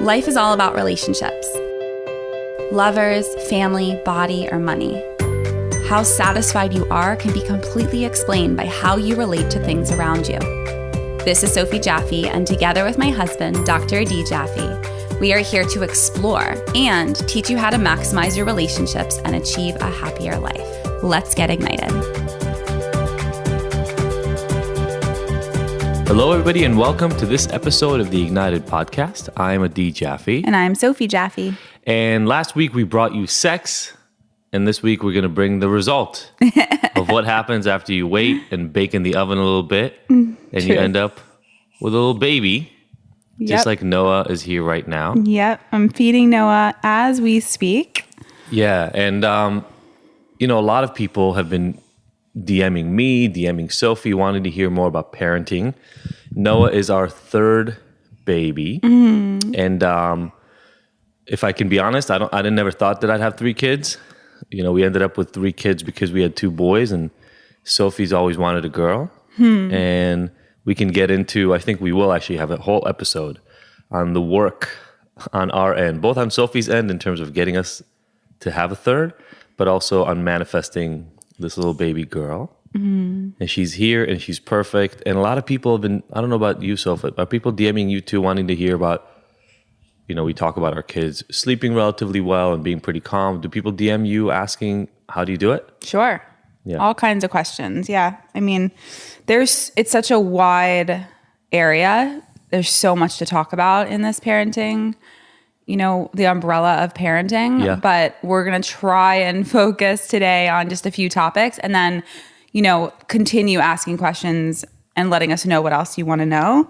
Life is all about relationships. Lovers, family, body, or money. How satisfied you are can be completely explained by how you relate to things around you. This is Sophie Jaffe, and together with my husband, Dr. Adi Jaffe, we are here to explore and teach you how to maximize your relationships and achieve a happier life. Let's get ignited. Hello, everybody, and welcome to this episode of the Ignited podcast. I'm Adi Jaffe. And I'm Sophie Jaffe. And last week we brought you sex, and this week we're going to bring the result of what happens after you wait and bake in the oven a little bit, and you end up with a little baby, just like Noah is here right now. Yep, I'm feeding Noah as we speak. Yeah, and a lot of people have been DMing me, DMing Sophie, wanting to hear more about parenting. Noah is our third baby, and if I can be honest, I never thought that I'd have 3 kids. We ended up with 3 kids because we had 2 boys, and Sophie's always wanted a girl. And we can get into, I think we will actually have a whole episode on the work on our end, both on Sophie's end in terms of getting us to have a third, but also on manifesting this little baby girl. And she's here and she's perfect. And a lot of people have been, I don't know about you, Sophie, are people DMing you too, wanting to hear about, we talk about our kids sleeping relatively well and being pretty calm. Do people DM you asking, how do you do it? Sure. Yeah. All kinds of questions. Yeah. I mean, it's such a wide area. There's so much to talk about in this parenting, the umbrella of parenting. Yeah. But we're going to try and focus today on just a few topics and then, continue asking questions and letting us know what else you want to know.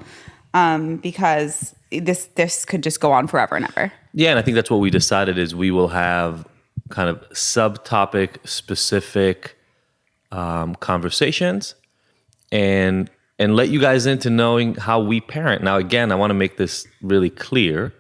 Because this could just go on forever and ever. Yeah, and I think that's what we decided is we will have kind of subtopic specific conversations and let you guys into knowing how we parent. Now, again, I want to make this really clear.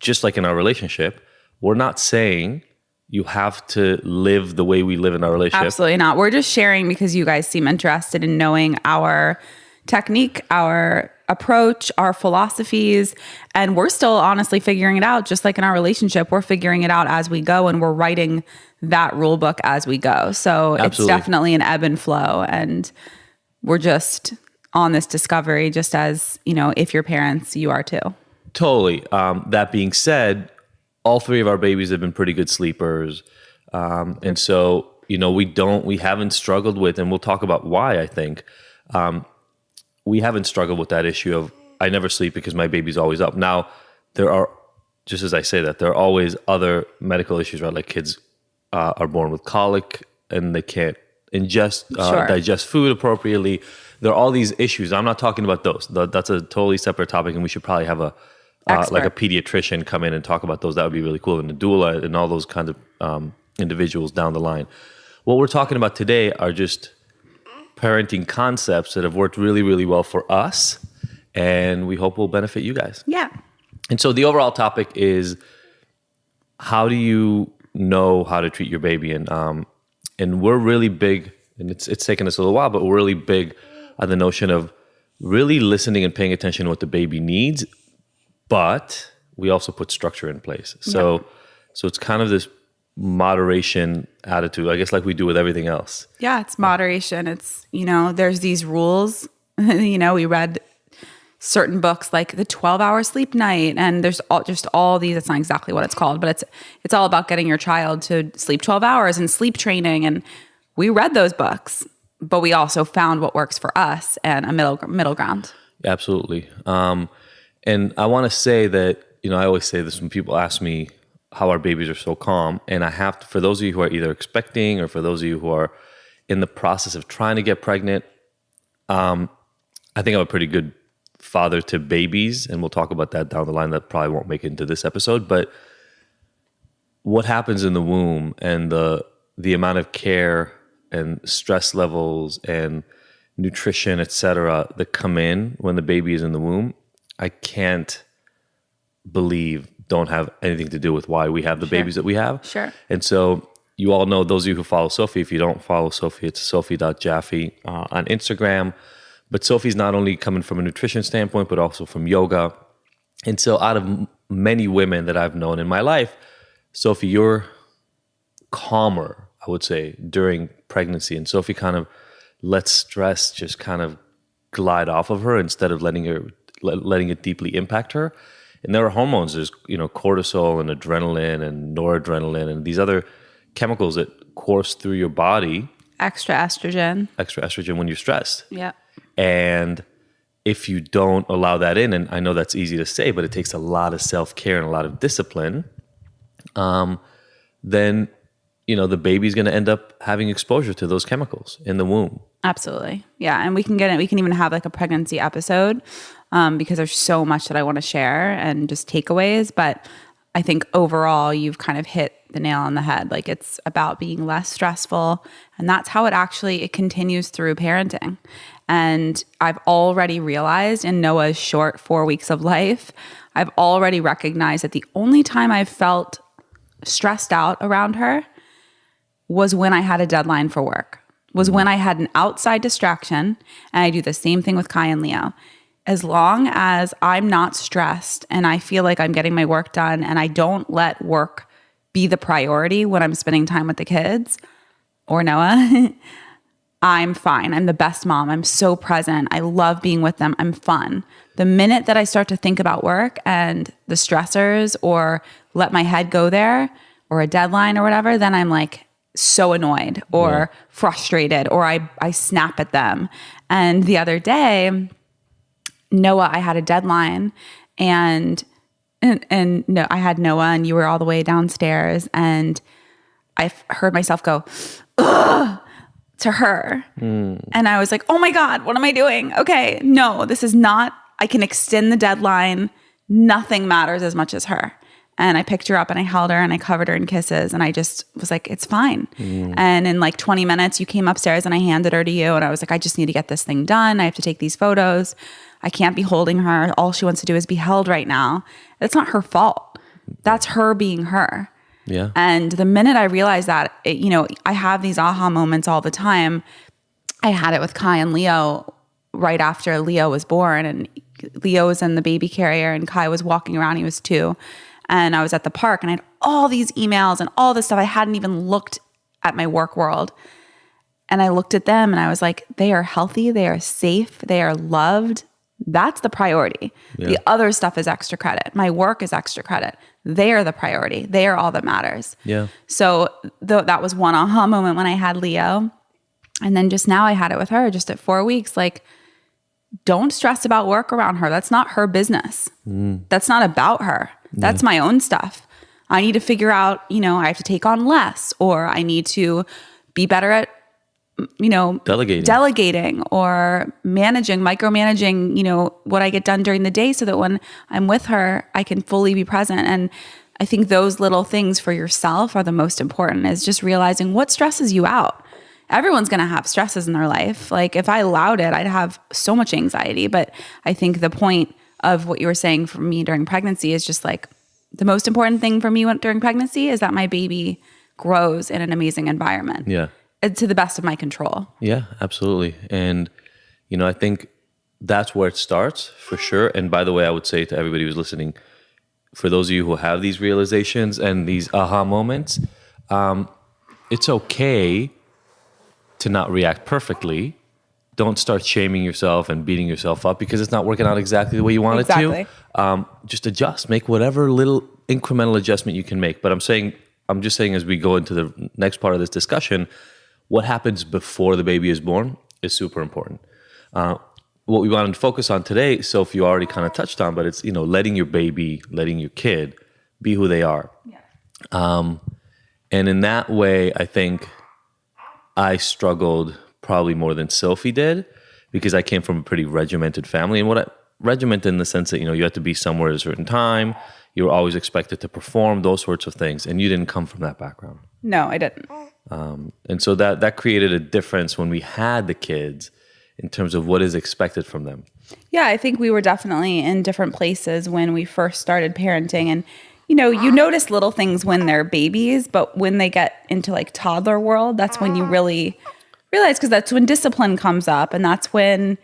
Just like in our relationship, we're not saying you have to live the way we live in our relationship. Absolutely not. We're just sharing because you guys seem interested in knowing our technique, our approach, our philosophies, and we're still honestly figuring it out. Just like in our relationship, we're figuring it out as we go, and we're writing that rule book as we go. So Absolutely. It's definitely an ebb and flow, and we're just on this discovery, just as, if you're parents, you are too. Totally. That being said, all 3 of our babies have been pretty good sleepers. And so, we haven't struggled with, and we'll talk about why, I think, we haven't struggled with that issue of I never sleep because my baby's always up. Now, there are, just as I say that, there are always other medical issues, right? Like kids are born with colic and they can't digest food appropriately. There are all these issues. I'm not talking about those. That's a totally separate topic, and we should probably have like a pediatrician come in and talk about those. That would be really cool. And a doula and all those kinds of individuals down the line. What we're talking about today are just parenting concepts that have worked really, really well for us, and we hope will benefit you guys. Yeah. And so the overall topic is, how do you know how to treat your baby? And we're really big, and it's taken us a little while, but we're really big on the notion of really listening and paying attention to what the baby needs, but we also put structure in place. So it's kind of this moderation attitude, I guess, like we do with everything else. Yeah, it's moderation. It's, there's these rules. We read certain books like the 12-hour sleep night, and there's all these, it's not exactly what it's called, but it's all about getting your child to sleep 12 hours and sleep training. And we read those books, but we also found what works for us and a middle ground. Absolutely. And I want to say that, I always say this when people ask me how our babies are so calm, and I have to, for those of you who are either expecting or for those of you who are in the process of trying to get pregnant, I think I'm a pretty good father to babies, and we'll talk about that down the line. That probably won't make it into this episode, but what happens in the womb and the amount of care and stress levels and nutrition, et cetera, that come in when the baby is in the womb, I can't believe don't have anything to do with why we have the babies that we have. Sure. And so you all know, those of you who follow Sophie, if you don't follow Sophie, it's sophie.jaffe on Instagram. But Sophie's not only coming from a nutrition standpoint, but also from yoga. And so out of many women that I've known in my life, Sophie, you're calmer, I would say, during pregnancy. And Sophie kind of lets stress just kind of glide off of her instead of letting it deeply impact her. And there are hormones, there's, cortisol and adrenaline and noradrenaline and these other chemicals that course through your body. Extra estrogen when you're stressed. Yeah. And if you don't allow that in, and I know that's easy to say, but it takes a lot of self-care and a lot of discipline, then, the baby's going to end up having exposure to those chemicals in the womb. Absolutely. Yeah. And we can even have like a pregnancy episode because there's so much that I want to share and just takeaways. But I think overall you've kind of hit the nail on the head. Like it's about being less stressful. And that's how it continues through parenting. And I've already realized in Noah's short 4 weeks of life, I've already recognized that the only time I've felt stressed out around her was when I had a deadline for work, was when I had an outside distraction. And I do the same thing with Kai and Leo. As long as I'm not stressed and I feel like I'm getting my work done and I don't let work be the priority when I'm spending time with the kids or Noah, I'm fine. I'm the best mom. I'm so present. I love being with them. I'm fun. The minute that I start to think about work and the stressors or let my head go there or a deadline or whatever, then I'm like so annoyed or frustrated or I snap at them. And the other day, Noah, I had a deadline and no, I had Noah and you were all the way downstairs and I heard myself go, ugh, to her. And I was like, oh my God, what am I doing? Okay, no, this is not, I can extend the deadline. Nothing matters as much as her. And I picked her up and I held her and I covered her in kisses. And I just was like, it's fine. And in like 20 minutes, you came upstairs and I handed her to you. And I was like, I just need to get this thing done. I have to take these photos. I can't be holding her. All she wants to do is be held right now. It's not her fault. That's her being her. Yeah. And the minute I realized that, I have these aha moments all the time. I had it with Kai and Leo right after Leo was born. And Leo was in the baby carrier and Kai was walking around. He was 2. And I was at the park and I had all these emails and all this stuff. I hadn't even looked at my work world. And I looked at them and I was like, they are healthy. They are safe. They are loved. That's the priority. Yeah. The other stuff is extra credit. My work is extra credit. They are the priority. They are all that matters. Yeah. So that was one aha moment when I had Leo. And then just now I had it with her just at 4 weeks. Like, don't stress about work around her. That's not her business. That's not about her. That's my own stuff. I need to figure out, I have to take on less or I need to be better at, delegating or micromanaging, what I get done during the day so that when I'm with her, I can fully be present. And I think those little things for yourself are the most important, is just realizing what stresses you out. Everyone's going to have stresses in their life. Like if I allowed it, I'd have so much anxiety. But I think the point of what you were saying for me during pregnancy is just like the most important thing for me during pregnancy is that my baby grows in an amazing environment. Yeah. To the best of my control. Yeah, absolutely. And, I think that's where it starts for sure. And by the way, I would say to everybody who's listening, for those of you who have these realizations and these aha moments, it's okay to not react perfectly. Don't start shaming yourself and beating yourself up because it's not working out exactly the way you want it to. Just adjust, make whatever little incremental adjustment you can make. But I'm just saying as we go into the next part of this discussion, what happens before the baby is born is super important. What we wanted to focus on today, Sophie, you already kind of touched on, but it's, letting your kid be who they are. Yeah. And in that way, I think I struggled probably more than Sophie did because I came from a pretty regimented family. And regimented in the sense that, you had to be somewhere at a certain time. You were always expected to perform, those sorts of things. And you didn't come from that background. No, I didn't. And so that created a difference when we had the kids in terms of what is expected from them. Yeah, I think we were definitely in different places when we first started parenting. And, you notice little things when they're babies, but when they get into like toddler world, that's when you really realize, because that's when discipline comes up. And that's when,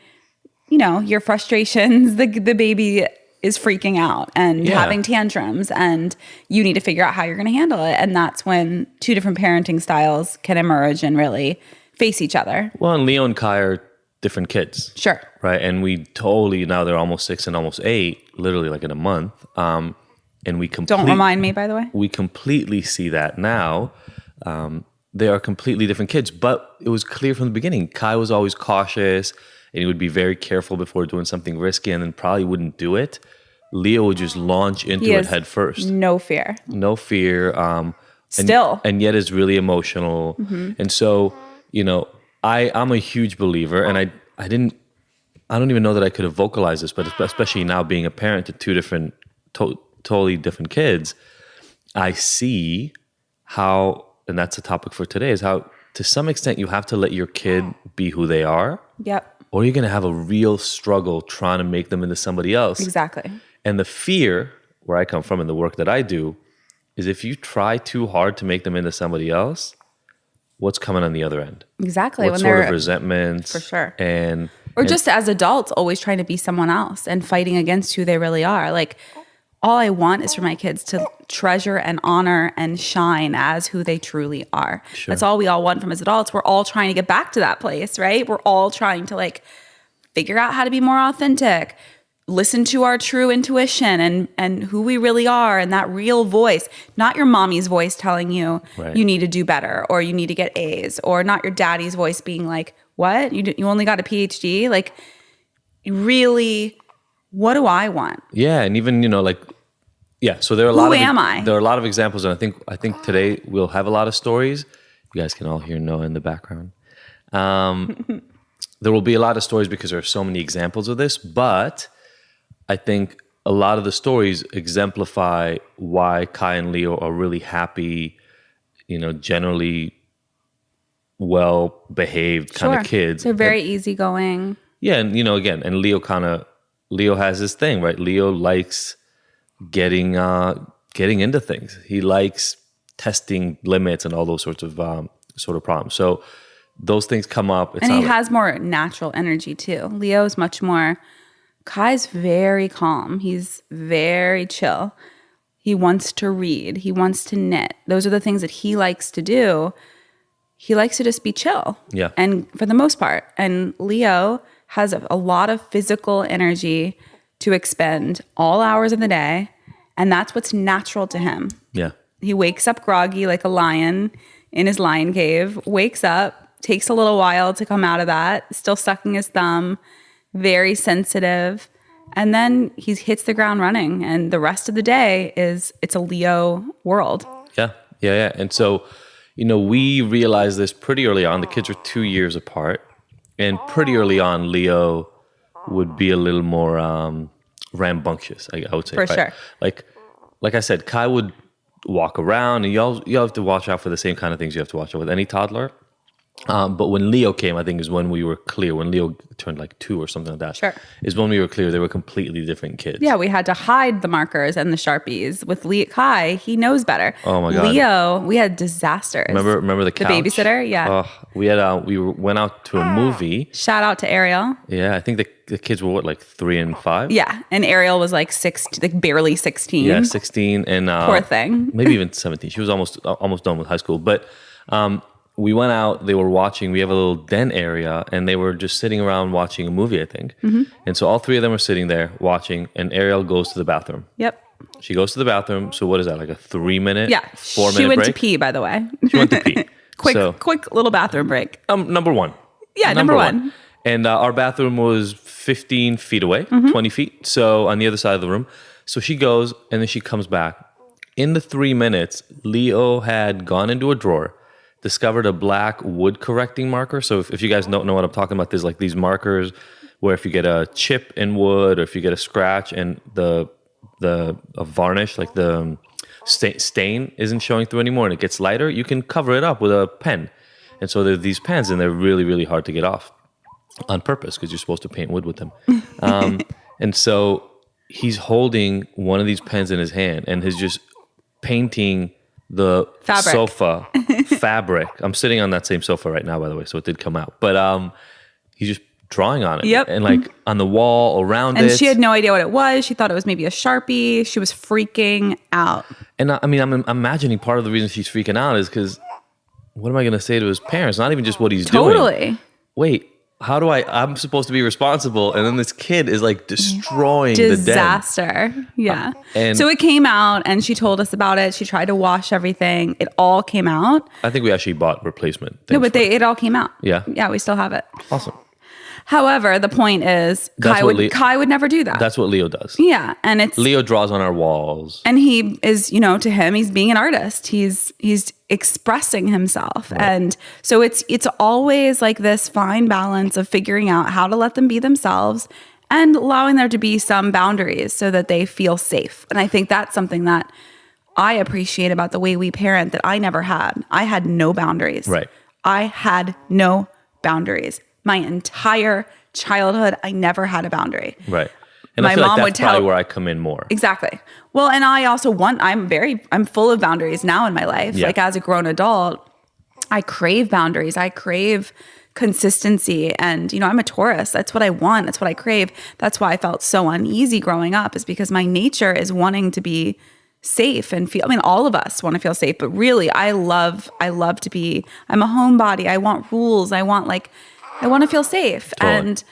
your frustrations, the baby is freaking out and having tantrums, and you need to figure out how you're going to handle it. And that's when two different parenting styles can emerge and really face each other. Well, and Leo and Kai are different kids. Sure. Right. And we totally, now they're almost 6 and almost 8, literally like in a month. And we Don't remind me, by the way. We completely see that now. They are completely different kids, but it was clear from the beginning. Kai was always cautious and he would be very careful before doing something risky and then probably wouldn't do it. Leo would just launch into it head first. No fear. No fear. Still. And yet is really emotional. And so, you know, I'm a huge believer, and I don't even know that I could have vocalized this, but especially now being a parent to two different, totally different kids, I see how, and that's the topic for today, is how to some extent you have to let your kid be who they are. Yep. Or you're going to have a real struggle trying to make them into somebody else. Exactly. And the fear, where I come from in the work that I do, is if you try too hard to make them into somebody else, what's coming on the other end? Exactly. What sort of resentments? For sure. And just as adults, always trying to be someone else and fighting against who they really are. Like, all I want is for my kids to treasure and honor and shine as who they truly are. Sure. That's all we all want from as adults. We're all trying to get back to that place, right? We're all trying to like figure out how to be more authentic, listen to our true intuition and who we really are, and that real voice, not your mommy's voice telling you you need to do better or you need to get A's, or not your daddy's voice being like, what? You only got a PhD? Like, really, what do I want? Yeah, and even, you know, like, yeah, so there are there are a lot of examples, and I think today we'll have a lot of stories. You guys can all hear Noah in the background. There will be a lot of stories because there are so many examples of this, but I think a lot of the stories exemplify why Kai and Leo are really happy, you know, generally well-behaved kind of kids. They're very easygoing. Yeah, and, you know, again, and Leo has this thing, right? Leo likes getting into things. He likes testing limits and all those sorts of sort of problems. So those things come up. And he has more natural energy too. Leo's much more. Kai's very calm. He's very chill. He wants to read. He wants to knit. Those are the things that he likes to do. He likes to just be chill. Yeah. And for the most part. And Leo has a lot of physical energy to expend all hours of the day. And that's what's natural to him. Yeah. He wakes up groggy like a lion in his lion cave, wakes up, takes a little while to come out of that, still sucking his thumb, very sensitive. And then he hits the ground running. And the rest of the day it's a Leo world. Yeah. And so, you know, we realized this pretty early on. The kids are 2 years apart. And pretty early on, Leo would be a little more rambunctious, I would say. For sure. Like I said, Kai would walk around, and you have to watch out for the same kind of things you have to watch out with any toddler. But when Leo came, I think is when we were clear. When Leo turned like 2 or something like that, sure, is when we were clear they were completely different kids. Yeah, we had to hide the markers and the Sharpies. With Kai, he knows better. Oh my God, Leo, we had disasters. Remember the couch? The babysitter? Yeah. We went out to a movie. Shout out to Ariel. Yeah, I think the kids were like 3 and 5. Yeah, and Ariel was like 6, like barely 16. Yeah, 16, and poor thing. Maybe even 17. She was almost done with high school, but. We went out, they were watching, we have a little den area, and they were just sitting around watching a movie, I think. Mm-hmm. And so all 3 of them were sitting there watching, and Ariel goes to the bathroom. Yep. She goes to the bathroom, so what is that, like a 3-minute, 4-minute break? She went to pee, by the way. She went to pee. Quick little bathroom break. Number 1. Yeah, number one. And our bathroom was 15 feet away, 20 feet, so on the other side of the room. So she goes, and then she comes back. In the 3 minutes, Leo had gone into a drawer, discovered a black wood correcting marker. So if you guys don't know what I'm talking about, there's like these markers where if you get a chip in wood or if you get a scratch and the varnish, like the stain isn't showing through anymore and it gets lighter, you can cover it up with a pen. And so there are these pens and they're really, really hard to get off on purpose because you're supposed to paint wood with them. And so he's holding one of these pens in his hand and he's just painting the sofa fabric. I'm sitting on that same sofa right now, by the way, so it did come out. But he's just drawing on it. Yep. And like on the wall, around it. And she had no idea what it was. She thought it was maybe a Sharpie. She was freaking out. And I mean, I'm imagining part of the reason she's freaking out is because what am I going to say to his parents? Not even just what he's doing. Totally. Wait, how do I'm supposed to be responsible, and then this kid is like destroying Disaster. the den. Yeah. And so it came out, and she told us about it. She tried to wash everything. It all came out. I think we actually bought replacement things. No, but it all came out. Yeah. Yeah, we still have it. Awesome. However, the point is, Kai would never do that. That's what Leo does. Yeah, and it's Leo draws on our walls. and he is, to him, he's being an artist. He's expressing himself, Right. and so it's always like this fine balance of figuring out how to let them be themselves and allowing there to be some boundaries so that they feel safe. And I think that's something that I appreciate about the way we parent that I never had. I had no boundaries. Right. I had no boundaries. My entire childhood, I never had a boundary. Right. And My I feel mom like would that's probably tell- where I come in more. Exactly. Well, and I also I'm full of boundaries now in my life. Yeah. Like as a grown adult, I crave boundaries. I crave consistency. And, I'm a Taurus. That's what I want. That's what I crave. That's why I felt so uneasy growing up, is because my nature is wanting to be safe and feel, all of us want to feel safe, but really I'm a homebody. I want rules. I want to feel safe. Totally. And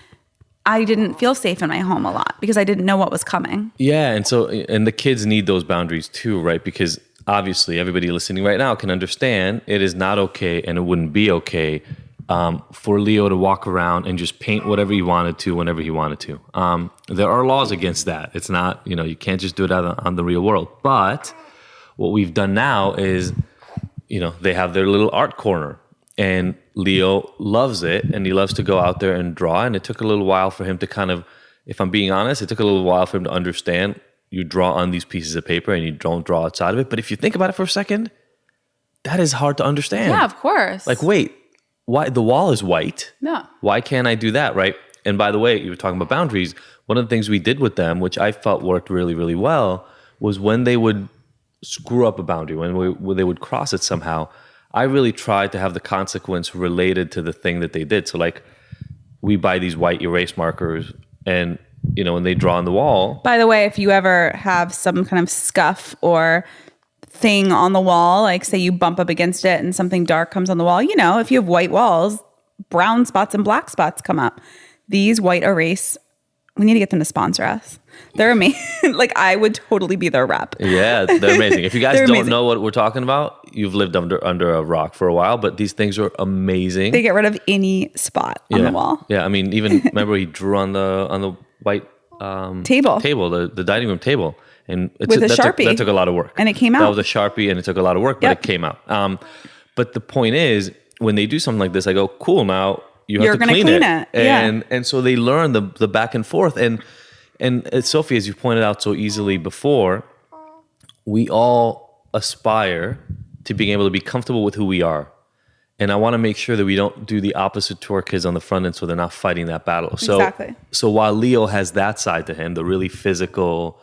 I didn't feel safe in my home a lot because I didn't know what was coming. Yeah, and the kids need those boundaries too, right? Because obviously everybody listening right now can understand it is not okay, and it wouldn't be okay for Leo to walk around and just paint whatever he wanted to whenever he wanted to. There are laws against that. It's not, you can't just do it out on the real world. But what we've done now is, they have their little art corner. And Leo loves it, and he loves to go out there and draw. And it took a little while for him to kind of, if I'm being honest, it took a little while for him to understand you draw on these pieces of paper and you don't draw outside of it. But if you think about it for a second, that is hard to understand. Yeah, of course. Like, wait, why the wall is white? No. Why can't I do that, right? And by the way, you were talking about boundaries. One of the things we did with them, which I felt worked really, really well, was when they would screw up a boundary, when they would cross it somehow, I really tried to have the consequence related to the thing that they did. So like we buy these white erase markers, and when they draw on the wall. By the way, if you ever have some kind of scuff or thing on the wall, like say you bump up against it and something dark comes on the wall, if you have white walls, brown spots and black spots come up. These white erase, we need to get them to sponsor us. They're amazing. Like I would totally be their rep. Yeah, they're amazing. If you guys don't amazing. know what we're talking about, you've lived under a rock for a while, but these things are amazing. They get rid of any spot on the wall. Yeah, even remember he drew on the white Table, the dining room table, and with a Sharpie. That took a lot of work, and it came out. That was a Sharpie, and it took a lot of work, but it came out. But the point is, when they do something like this, I go, cool. Now you're have to clean it. And so they learn the back and forth, and Sophie, as you pointed out so easily before, we all aspire to being able to be comfortable with who we are. And I want to make sure that we don't do the opposite to our kids on the front end, so they're not fighting that battle. Exactly. So while Leo has that side to him, the really physical,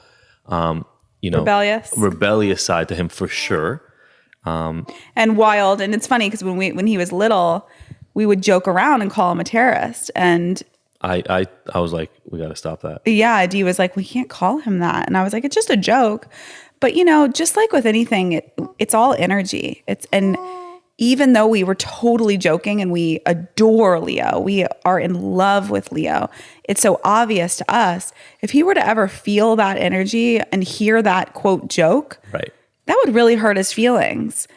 rebellious side to him for sure. And wild. And it's funny because when he was little, we would joke around and call him a terrorist. And I was like, we got to stop that. Yeah, Dee was like, we can't call him that. And I was like, it's just a joke. But just like with anything, it's all energy. And even though we were totally joking and we adore Leo, we are in love with Leo, it's so obvious to us. If he were to ever feel that energy and hear that quote joke, right, that would really hurt his feelings.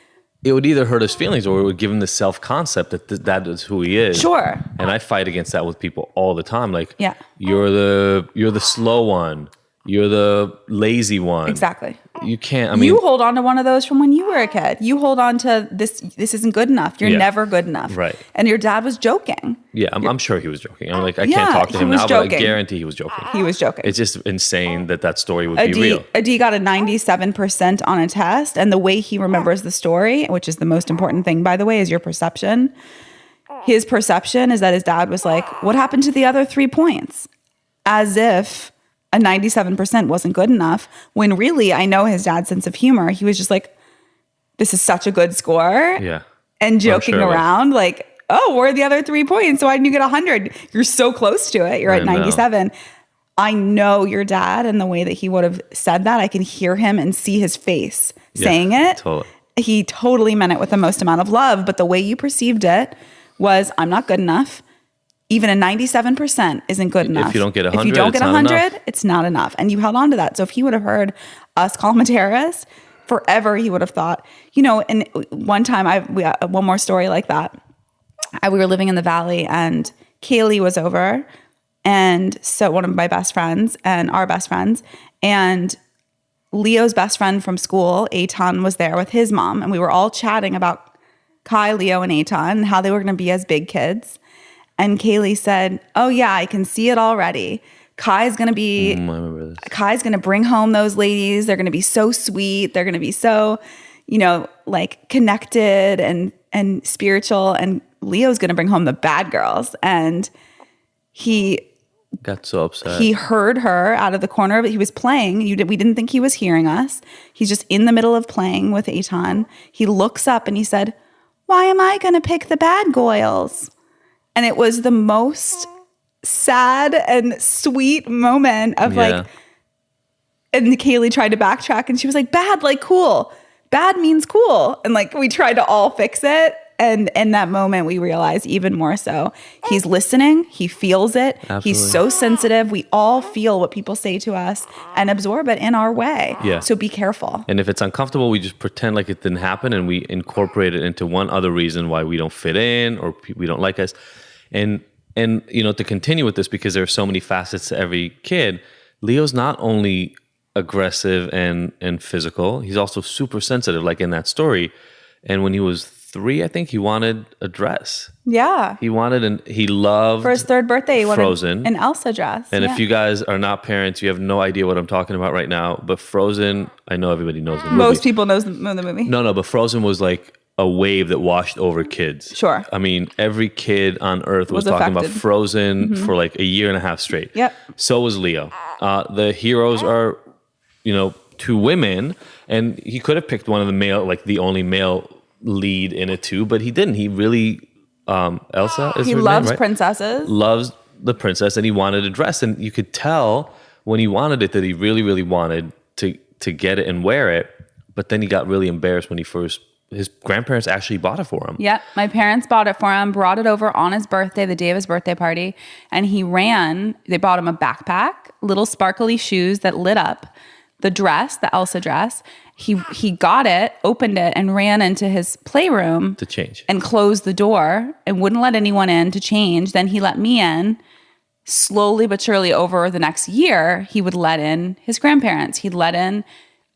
It would either hurt his feelings or it would give him the self-concept that that is who he is. Sure. And I fight against that with people all the time. Like, yeah, you're the slow one. You're the lazy one. Exactly. You can't, you hold on to one of those from when you were a kid. You hold on to this isn't good enough. You're never good enough. Right. And your dad was joking. Yeah, I'm sure he was joking. I'm like, I can't talk to him now, but I guarantee he was joking. He was joking. It's just insane that story would be real. Adi got a 97% on a test, and the way he remembers the story, which is the most important thing, by the way, is your perception. His perception is that his dad was like, what happened to the other 3 points? As if a 97% wasn't good enough, when really, I know his dad's sense of humor. He was just like, this is such a good score. Yeah. And joking around, like, oh, where are the other 3 points? So why didn't you get 100? You're so close to it. You're at 97. I know your dad, and the way that he would have said that, I can hear him and see his face saying it. Totally. He totally meant it with the most amount of love, but the way you perceived it was, I'm not good enough. Even a 97% isn't good enough. If you don't get 100, if you don't get 100, enough. it's not enough. And you held on to that. So if he would have heard us call him a terrorist, forever he would have thought, and one time, we one more story like that. We were living in the Valley, and Kaylee was over, and so one of my best friends and our best friends, and Leo's best friend from school, Eitan, was there with his mom, and we were all chatting about Kai, Leo, and Eitan and how they were going to be as big kids. And Kaylee said, "Oh yeah, I can see it already. Kai's going to be, Kai's going to bring home those ladies. They're going to be so sweet. They're going to be so, like connected and spiritual. And Leo's going to bring home the bad girls." And he got so upset. He heard her out of the corner, but he was playing. We didn't think he was hearing us. He's just in the middle of playing with Eitan. He looks up and he said, "Why am I going to pick the bad girls?" And it was the most sad and sweet moment of like, and Kaylee tried to backtrack and she was like, "Bad, like cool. Bad means cool." And like, we tried to all fix it. And in that moment, we realized even more so, he's listening. He feels it. Absolutely. He's so sensitive. We all feel what people say to us and absorb it in our way. Yeah. So be careful. And if it's uncomfortable, we just pretend like it didn't happen, and we incorporate it into one other reason why we don't fit in or we don't like us. And to continue with this, because there are so many facets to every kid, Leo's not only aggressive and physical, he's also super sensitive, like in that story. And when he was 3, I think, he wanted a dress. Yeah. He wanted, and he loved for his 3rd birthday, he wanted Frozen, an Elsa dress. And if you guys are not parents, you have no idea what I'm talking about right now. But Frozen, I know everybody knows the movie. Most people know the movie. No, but Frozen was like a wave that washed over kids. Sure. I mean, every kid on earth was talking about Frozen for like a year and a half straight. Yep. So was Leo. The heroes are, 2 women, and he could have picked one of the male, like the only male lead in it too, but he didn't. He really, Elsa is her name, right? He loves princesses. Loves the princess, and he wanted a dress, and you could tell when he wanted it that he really, really wanted to get it and wear it. But then he got really embarrassed when his grandparents actually bought it for him. Yep. My parents bought it for him, brought it over on his birthday, the day of his birthday party. And he ran. They bought him a backpack, little sparkly shoes that lit up, the dress, the Elsa dress. He got it, opened it, and ran into his playroom to change and closed the door and wouldn't let anyone in to change. Then he let me in. Slowly but surely over the next year, he would let in his grandparents. He'd let in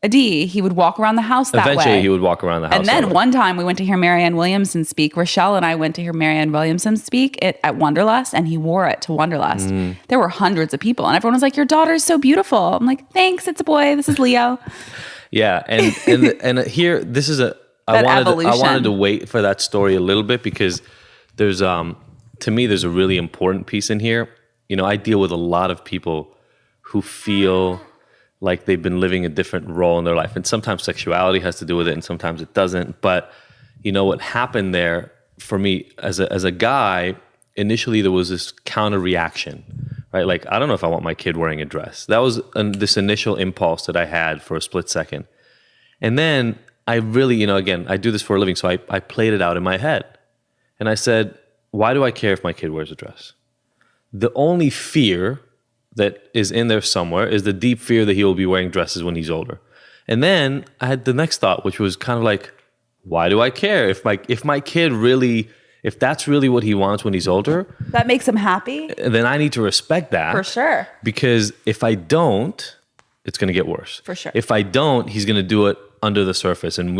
Adi. He would walk around the house that way. Eventually, he would walk around the house. And then one time we went to hear Marianne Williamson speak. Rochelle and I went to hear Marianne Williamson speak at Wonderlust, and he wore it to Wonderlust. There were hundreds of people, and everyone was like, "Your daughter's so beautiful." I'm like, "Thanks, it's a boy. This is Leo." Yeah, and here, this is I wanted to wait for that story a little bit, because there's to me there's a really important piece in here. I deal with a lot of people who feel like they've been living a different role in their life. And sometimes sexuality has to do with it, and sometimes it doesn't. But what happened there for me as a guy, initially there was this counter reaction, right? Like, I don't know if I want my kid wearing a dress. That was this initial impulse that I had for a split second. And then I really, again, I do this for a living, so I played it out in my head. And I said, why do I care if my kid wears a dress? The only fear that is in there somewhere is the deep fear that he will be wearing dresses when he's older. And then I had the next thought, which was kind of like, why do I care? If my kid really, if that's really what he wants when he's older, that makes him happy, then I need to respect that. For sure. Because if I don't, it's going to get worse. For sure. If I don't, he's going to do it under the surface. And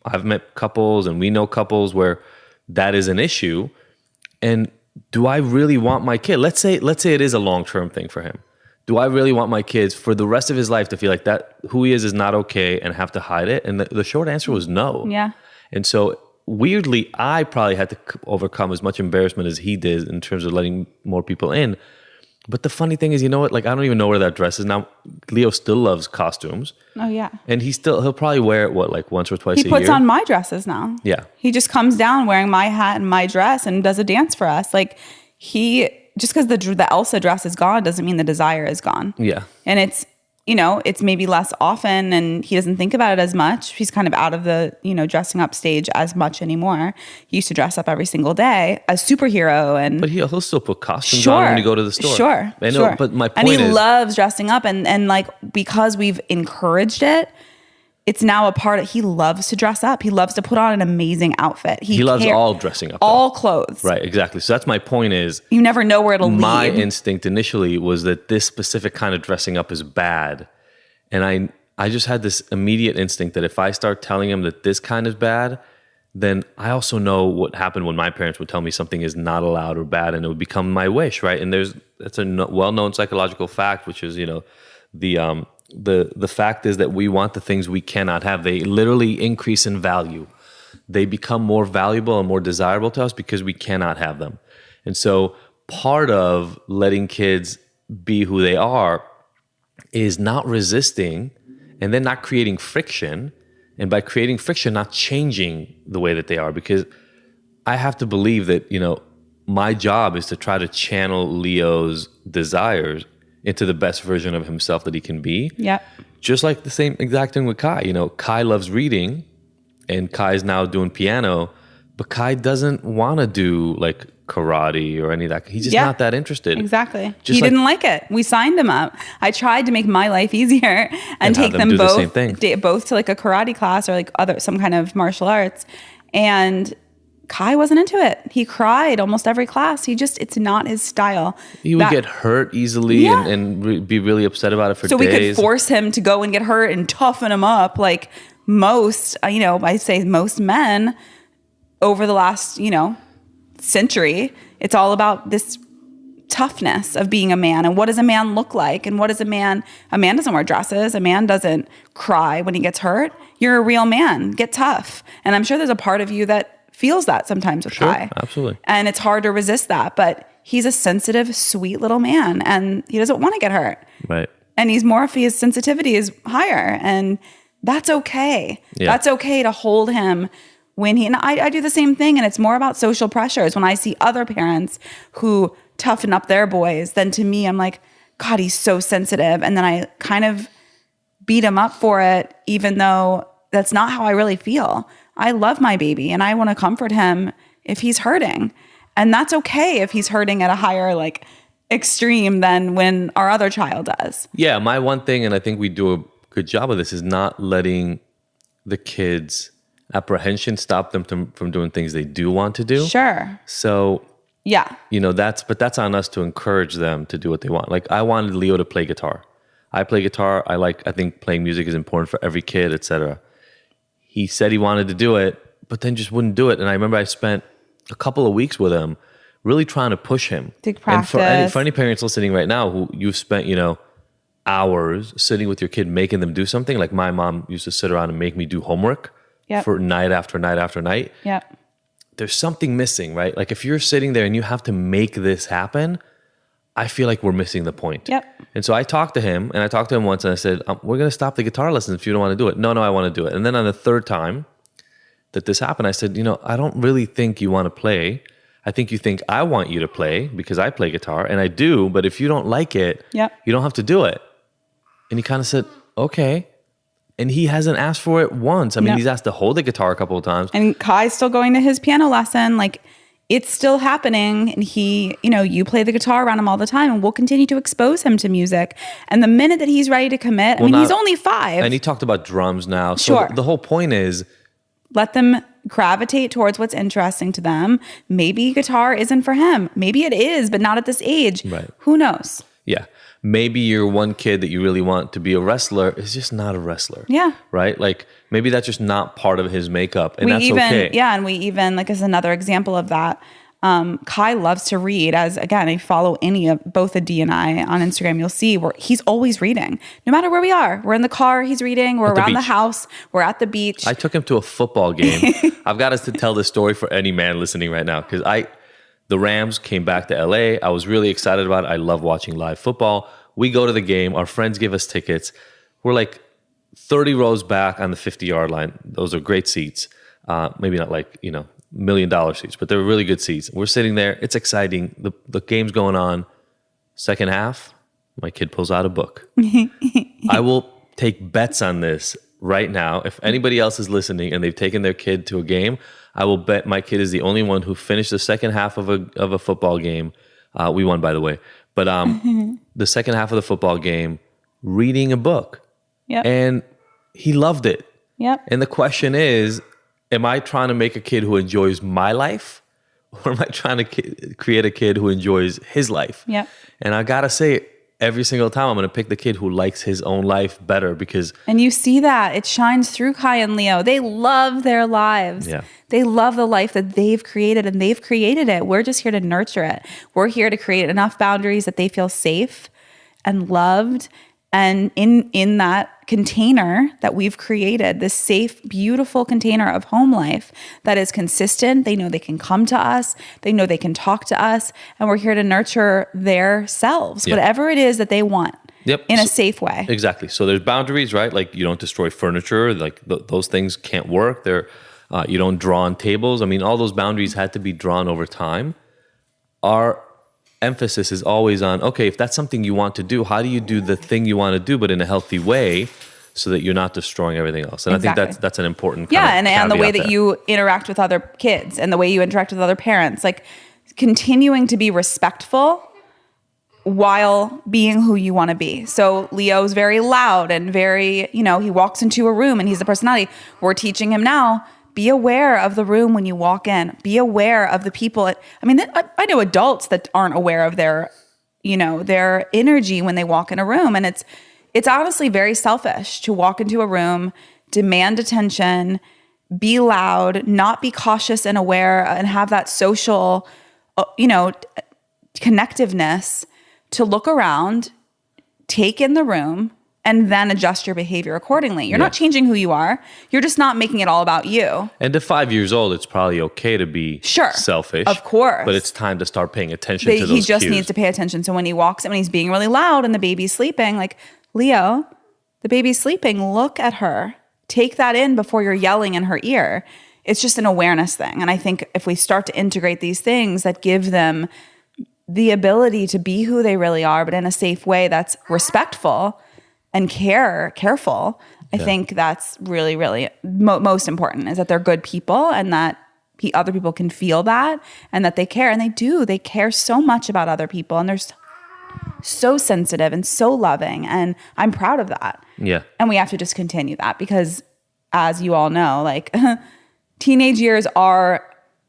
I've met couples, and we know couples where that is an issue. And do I really want my kid? Let's say it is a long-term thing for him. Do I really want my kids for the rest of his life to feel like that who he is not okay and have to hide it? And the short answer was no. Yeah. And so weirdly, I probably had to overcome as much embarrassment as he did in terms of letting more people in. But the funny thing is, you know what? Like, I don't even know where that dress is now. Leo still loves costumes. Oh, yeah. And he'll probably wear it, like once or twice a year? He puts on my dresses now. Yeah. He just comes down wearing my hat and my dress and does a dance for us. Like, just because the Elsa dress is gone doesn't mean the desire is gone. Yeah. And it's, it's maybe less often and he doesn't think about it as much. He's kind of out of the, dressing up stage as much anymore. He used to dress up every single day as superhero. But he'll still put costumes on when you go to the store. Sure. I know, but my point is... And he loves dressing up and like, because we've encouraged it, it's now a part of, he loves to dress up. He loves to put on an amazing outfit. He loves all dressing up. All clothes. Right, exactly. So that's my point is. You never know where it'll lead. My instinct initially was that this specific kind of dressing up is bad. And I just had this immediate instinct that if I start telling him that this kind is bad, then I also know what happened when my parents would tell me something is not allowed or bad, and it would become my wish, right? And that's a well-known psychological fact, which is, the fact is that we want the things we cannot have. They literally increase in value. They become more valuable and more desirable to us because we cannot have them. And so part of letting kids be who they are is not resisting and then not creating friction. And by creating friction, not changing the way that they are. Because I have to believe that, my job is to try to channel Leo's desires into the best version of himself that he can be. Yeah. Just like the same exact thing with Kai. Kai loves reading and Kai's now doing piano, but Kai doesn't want to do like karate or any of that. He's just not that interested. Exactly. He didn't like it. We signed him up. I tried to make my life easier and take them both to like a karate class or like some kind of martial arts. And Kai wasn't into it. He cried almost every class. It's not his style. He would get hurt easily and be really upset about it for days. So we could force him to go and get hurt and toughen him up like most, I say most men over the last, century. It's all about this toughness of being a man and what does a man look like and what is a man doesn't wear dresses. A man doesn't cry when he gets hurt. You're a real man. Get tough. And I'm sure there's a part of you that feels that sometimes with Kai. Absolutely. And it's hard to resist that, but he's a sensitive, sweet little man and he doesn't want to get hurt. Right. And his sensitivity is higher and that's okay. Yeah. That's okay to hold him when and I do the same thing. And it's more about social pressures. When I see other parents who toughen up their boys, then to me, I'm like, God, he's so sensitive. And then I kind of beat him up for it, even though that's not how I really feel. I love my baby and I want to comfort him if he's hurting. And that's okay if he's hurting at a higher like extreme than when our other child does. Yeah, my one thing, and I think we do a good job of this, is not letting the kids' apprehension stop them from doing things they do want to do. Sure. So yeah, that's on us to encourage them to do what they want. Like I wanted Leo to play guitar. I play guitar. I think playing music is important for every kid, etc. He said he wanted to do it, but then just wouldn't do it. And I remember I spent a couple of weeks with him really trying to push him. To practice. And for any parents listening right now who you've spent, hours sitting with your kid making them do something, like my mom used to sit around and make me do homework for night after night after night. Yep. There's something missing, right? Like if you're sitting there and you have to make this happen, I feel like we're missing the point. Yep. And so I talked to him once and I said, we're going to stop the guitar lessons if you don't want to do it. No, I want to do it. And then on the third time that this happened, I said, I don't really think you want to play. I think you think I want you to play because I play guitar and I do. But if you don't like it, you don't have to do it. And he kind of said, okay. And he hasn't asked for it once. I mean, he's asked to hold the guitar a couple of times. And Kai's still going to his piano lesson. Like, it's still happening. And he, you play the guitar around him all the time and we'll continue to expose him to music. And the minute that he's ready to commit, he's only 5. And he talked about drums now. So the whole point is, let them gravitate towards what's interesting to them. Maybe guitar isn't for him. Maybe it is, but not at this age. Right. Who knows? Yeah. Maybe your one kid that you really want to be a wrestler is just not a wrestler. Yeah. Right? Like maybe that's just not part of his makeup and that's okay. Yeah. And we even, like as another example of that, Kai loves to read. As again, I follow both Adi and I on Instagram. You'll see where he's always reading. No matter where we are. We're in the car, he's reading. We're around the house. We're at the beach. I took him to a football game. I've got us to tell this story for any man listening right now. Because the Rams came back to LA. I was really excited about it. I love watching live football. We go to the game. Our friends give us tickets. We're like 30 rows back on the 50-yard line. Those are great seats. Maybe not like, $1 million seats, but they're really good seats. We're sitting there. It's exciting. The game's going on. Second half, my kid pulls out a book. I will take bets on this right now. If anybody else is listening and they've taken their kid to a game, I will bet my kid is the only one who finished the second half of a football game. We won, by the way. But the second half of the football game, reading a book. Yep. And he loved it. Yep. And the question is, am I trying to make a kid who enjoys my life? Or am I trying to create a kid who enjoys his life? Yep. And I got to say, every single time I'm going to pick the kid who likes his own life better because... And you see that. It shines through Kai and Leo. They love their lives. Yeah. They love the life that they've created, and they've created it. We're just here to nurture it. We're here to create enough boundaries that they feel safe and loved. And in that container that we've created, this safe, beautiful container of home life that is consistent, they know they can come to us, they know they can talk to us, and we're here to nurture their selves, whatever it is that they want. Yep. In a safe way. Exactly. So there's boundaries, right? Like you don't destroy furniture. Like those things can't work. You don't draw on tables. I mean, all those boundaries had to be drawn over time. Our emphasis is always on, okay, if that's something you want to do, how do you do the thing you want to do, but in a healthy way so that you're not destroying everything else? And Exactly. I think that's an important and the way that there. you interact with other kids and the way you interact with other parents, like continuing to be respectful while being who you want to be. So Leo's very loud and very, he walks into a room and he's the personality. We're teaching him now, be aware of the room when you walk in. Be aware of the people. I mean, I know adults that aren't aware of their energy when they walk in a room. And it's honestly very selfish to walk into a room, demand attention, be loud, not be cautious and aware, and have that social, connectiveness to look around, take in the room, and then adjust your behavior accordingly. You're not changing who you are. You're just not making it all about you. And at 5 years old, it's probably okay to be selfish. Of course. But it's time to start paying attention to those He just cues. needs to pay attention. So when he walks in, when he's being really loud and the baby's sleeping, like, Leo, the baby's sleeping, look at her. Take that in before you're yelling in her ear. It's just an awareness thing. And I think if we start to integrate these things that give them the ability to be who they really are, but in a safe way that's respectful and careful, I think that's really, really most important, is that they're good people and that other people can feel that and that they care. And they do. They care so much about other people. And they're so sensitive and so loving. And I'm proud of that. Yeah. And we have to just continue that because, as you all know, like teenage years are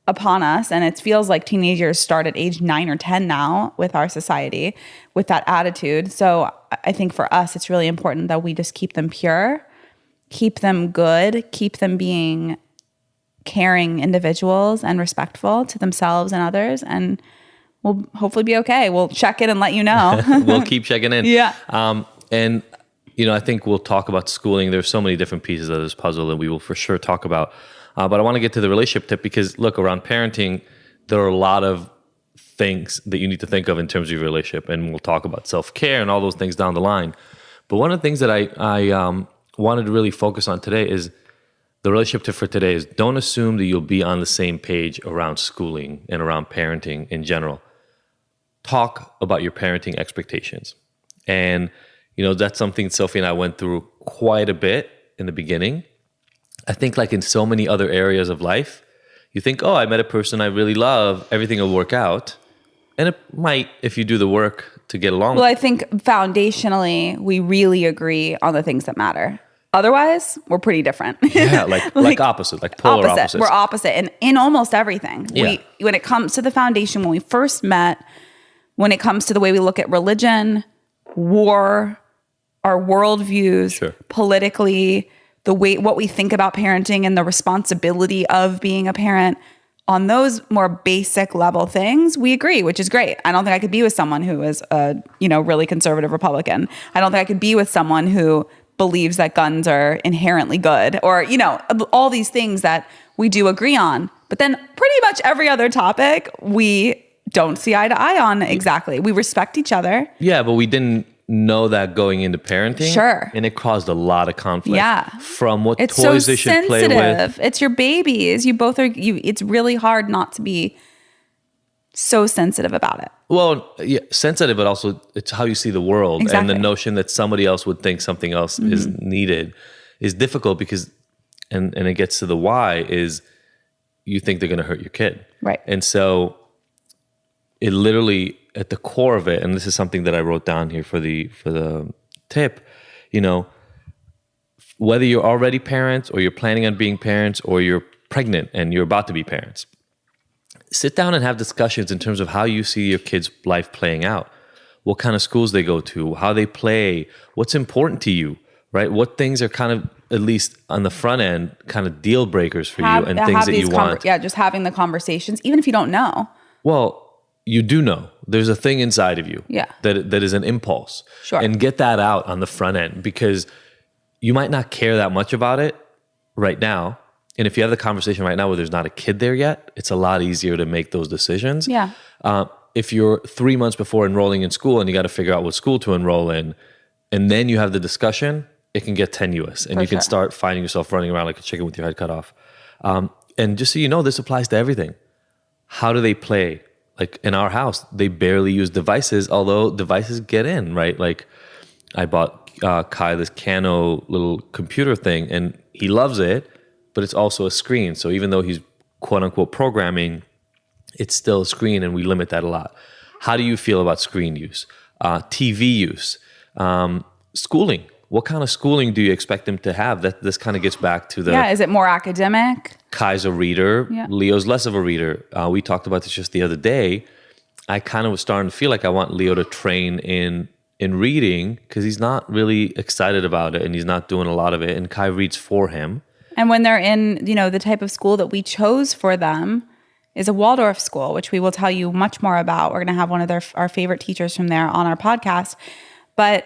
upon us, and it feels like teenage years start at age 9 or 10 now with our society, with that attitude. So I think for us, it's really important that we just keep them pure, keep them good, keep them being caring individuals and respectful to themselves and others, and we'll hopefully be okay. We'll check in and let you know. We'll keep checking in. Yeah. And I think we'll talk about schooling. There's so many different pieces of this puzzle that we will for sure talk about. But I want to get to the relationship tip because, look, around parenting, there are a lot of things that you need to think of in terms of your relationship. And we'll talk about self-care and all those things down the line. But one of the things that I wanted to really focus on today is the relationship tip for today is don't assume that you'll be on the same page around schooling and around parenting in general. Talk about your parenting expectations. And, that's something Sophie and I went through quite a bit in the beginning. I think like in so many other areas of life, you think, I met a person I really love, everything will work out. And it might if you do the work to get along. Well, I think foundationally, we really agree on the things that matter. Otherwise, we're pretty different. Yeah, like opposite, like polar opposites. We're opposite in almost everything. Yeah. When it comes to the foundation, when we first met, when it comes to the way we look at religion, war, our worldviews, politically, what we think about parenting and the responsibility of being a parent, on those more basic level things, we agree, which is great. I don't think I could be with someone who is a, really conservative Republican. I don't think I could be with someone who believes that guns are inherently good, or, all these things that we do agree on. But then pretty much every other topic we don't see eye to eye on exactly. We respect each other. Yeah, but we didn't know that going into parenting. Sure. And it caused a lot of conflict. Yeah. From what It's toys so they should play with. It's your babies. You both are, it's really hard not to be so sensitive about it. Well, yeah, sensitive, but also it's how you see the world. Exactly. And the notion that somebody else would think something else is needed is difficult because, and it gets to the why, is you think they're going to hurt your kid. Right. And so it literally, at the core of it, and this is something that I wrote down here for the tip, whether you're already parents or you're planning on being parents or you're pregnant and you're about to be parents, sit down and have discussions in terms of how you see your kid's life playing out, what kind of schools they go to, how they play, what's important to you, right? What things are kind of, at least on the front end, kind of deal breakers for you and things that you want. Just having the conversations, even if you don't know. Well, you do know there's a thing inside of you that is an impulse. Sure. And get that out on the front end, because you might not care that much about it right now. And if you have the conversation right now where there's not a kid there yet, it's a lot easier to make those decisions. Yeah. If you're 3 months before enrolling in school and you got to figure out what school to enroll in, and then you have the discussion, it can get tenuous and you can start finding yourself running around like a chicken with your head cut off. And just so you know, this applies to everything. How do they play? Like in our house, they barely use devices, although devices get in, right? Like I bought Kai this Kano little computer thing and he loves it, but it's also a screen. So even though he's quote unquote programming, it's still a screen and we limit that a lot. How do you feel about screen use? TV use? Schooling? What kind of schooling do you expect them to have? That this kind of gets back to the... Yeah, is it more academic? Kai's a reader. Yeah. Leo's less of a reader. We talked about this just the other day. I kind of was starting to feel like I want Leo to train in reading because he's not really excited about it and he's not doing a lot of it. And Kai reads for him. And when they're in, the type of school that we chose for them is a Waldorf school, which we will tell you much more about. We're going to have one of our favorite teachers from there on our podcast. But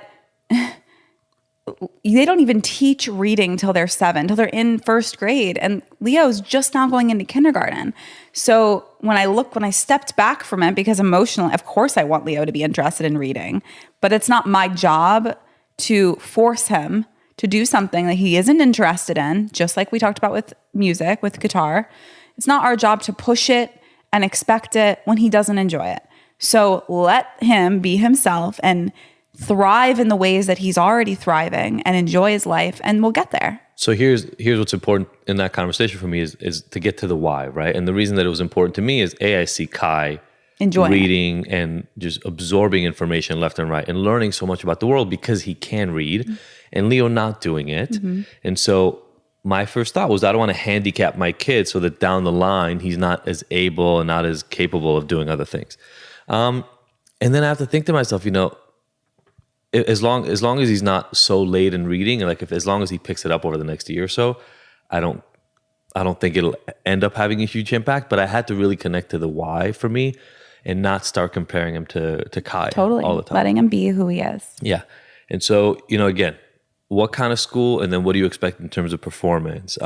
they don't even teach reading till they're 7, till they're in first grade. And Leo's just now going into kindergarten. So when I stepped back from it, because emotionally, of course I want Leo to be interested in reading, but it's not my job to force him to do something that he isn't interested in, just like we talked about with music, with guitar. It's not our job to push it and expect it when he doesn't enjoy it. So let him be himself and thrive in the ways that he's already thriving and enjoy his life, and we'll get there. So here's what's important in that conversation for me is to get to the why, right? And the reason that it was important to me is I see Kai enjoying reading and just absorbing information left and right and learning so much about the world because he can read, and Leo not doing it. Mm-hmm. And so my first thought was I don't want to handicap my kid so that down the line he's not as able and not as capable of doing other things. And then I have to think to myself, as long as he's not so late in reading, and as long as he picks it up over the next year or so, I don't think it'll end up having a huge impact. But I had to really connect to the why for me, and not start comparing him to Kai all the time. Letting him be who he is. Yeah, and so again, what kind of school, and then what do you expect in terms of performance?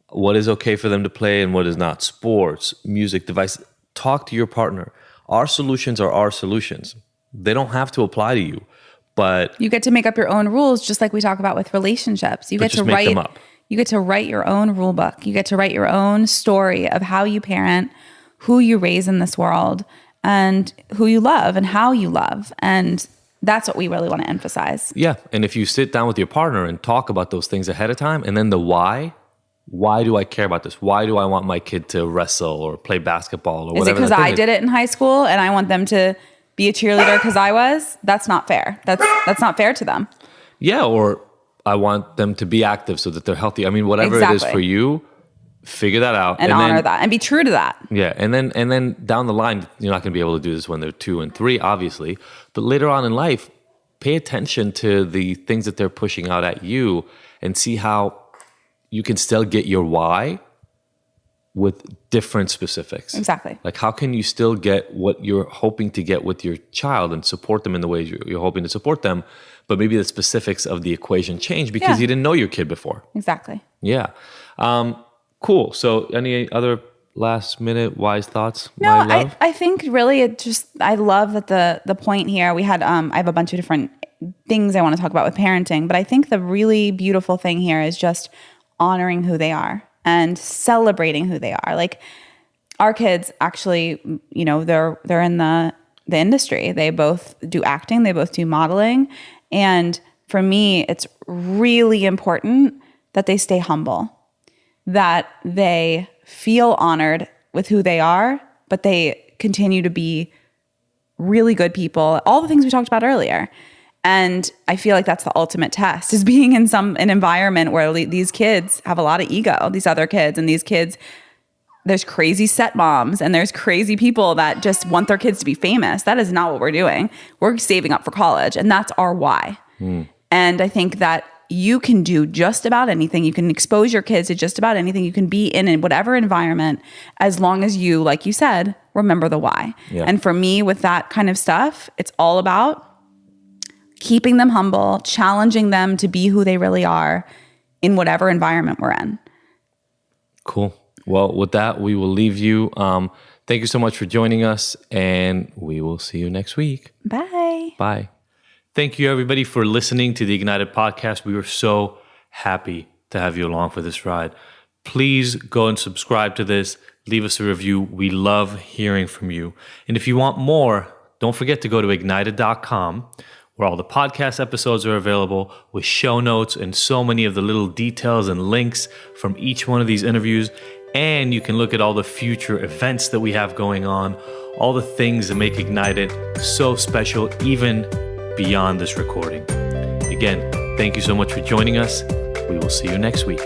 What is okay for them to play, and what is not? Sports, music, device. Talk to your partner. Our solutions are our solutions. They don't have to apply to you. But you get to make up your own rules, just like we talk about with relationships. You get to write them up. You get to write your own rule book. You get to write your own story of how you parent, who you raise in this world, and who you love and how you love. And that's what we really want to emphasize. Yeah. And if you sit down with your partner and talk about those things ahead of time, and then the why do I care about this? Why do I want my kid to wrestle or play basketball or whatever? Is it because I did it in high school and I want them to be a cheerleader because I was? That's not fair. That's not fair to them. Yeah, or I want them to be active so that they're healthy. I mean, whatever it is for you, figure that out. And honor that and be true to that. Yeah, and then down the line, you're not going to be able to do this when they're 2 and 3, obviously. But later on in life, pay attention to the things that they're pushing out at you and see how you can still get your why with different specifics. Exactly. Like how can you still get what you're hoping to get with your child and support them in the ways you're hoping to support them, but maybe the specifics of the equation change because you didn't know your kid before. Exactly. Yeah. Cool. So any other last minute wise thoughts, No, my love? I think really I love that the point here, we had, I have a bunch of different things I want to talk about with parenting, but I think the really beautiful thing here is just honoring who they are and celebrating who they are. Like our kids actually, you know, they're in the industry. They both do acting, they both do modeling. And for me, it's really important that they stay humble, that they feel honored with who they are, but they continue to be really good people, all the things we talked about earlier. And I feel like that's the ultimate test, is being in an environment where these kids have a lot of ego, these other kids, and these kids, there's crazy set moms and there's crazy people that just want their kids to be famous. That is not what we're doing. We're saving up for college, and that's our why. And I think that you can do just about anything. You can expose your kids to just about anything. You can be in whatever environment, as long as you, like you said, remember the why. Yeah. And for me, with that kind of stuff, it's all about keeping them humble, challenging them to be who they really are in whatever environment we're in. Cool. Well, with that, we will leave you. Thank you so much for joining us, and we will see you next week. Bye. Bye. Thank you, everybody, for listening to the Ignited podcast. We were so happy to have you along for this ride. Please go and subscribe to this. Leave us a review. We love hearing from you. And if you want more, don't forget to go to ignited.com, where all the podcast episodes are available with show notes and so many of the little details and links from each one of these interviews. And you can look at all the future events that we have going on, all the things that make Ignited so special, even beyond this recording. Again, thank you so much for joining us. We will see you next week.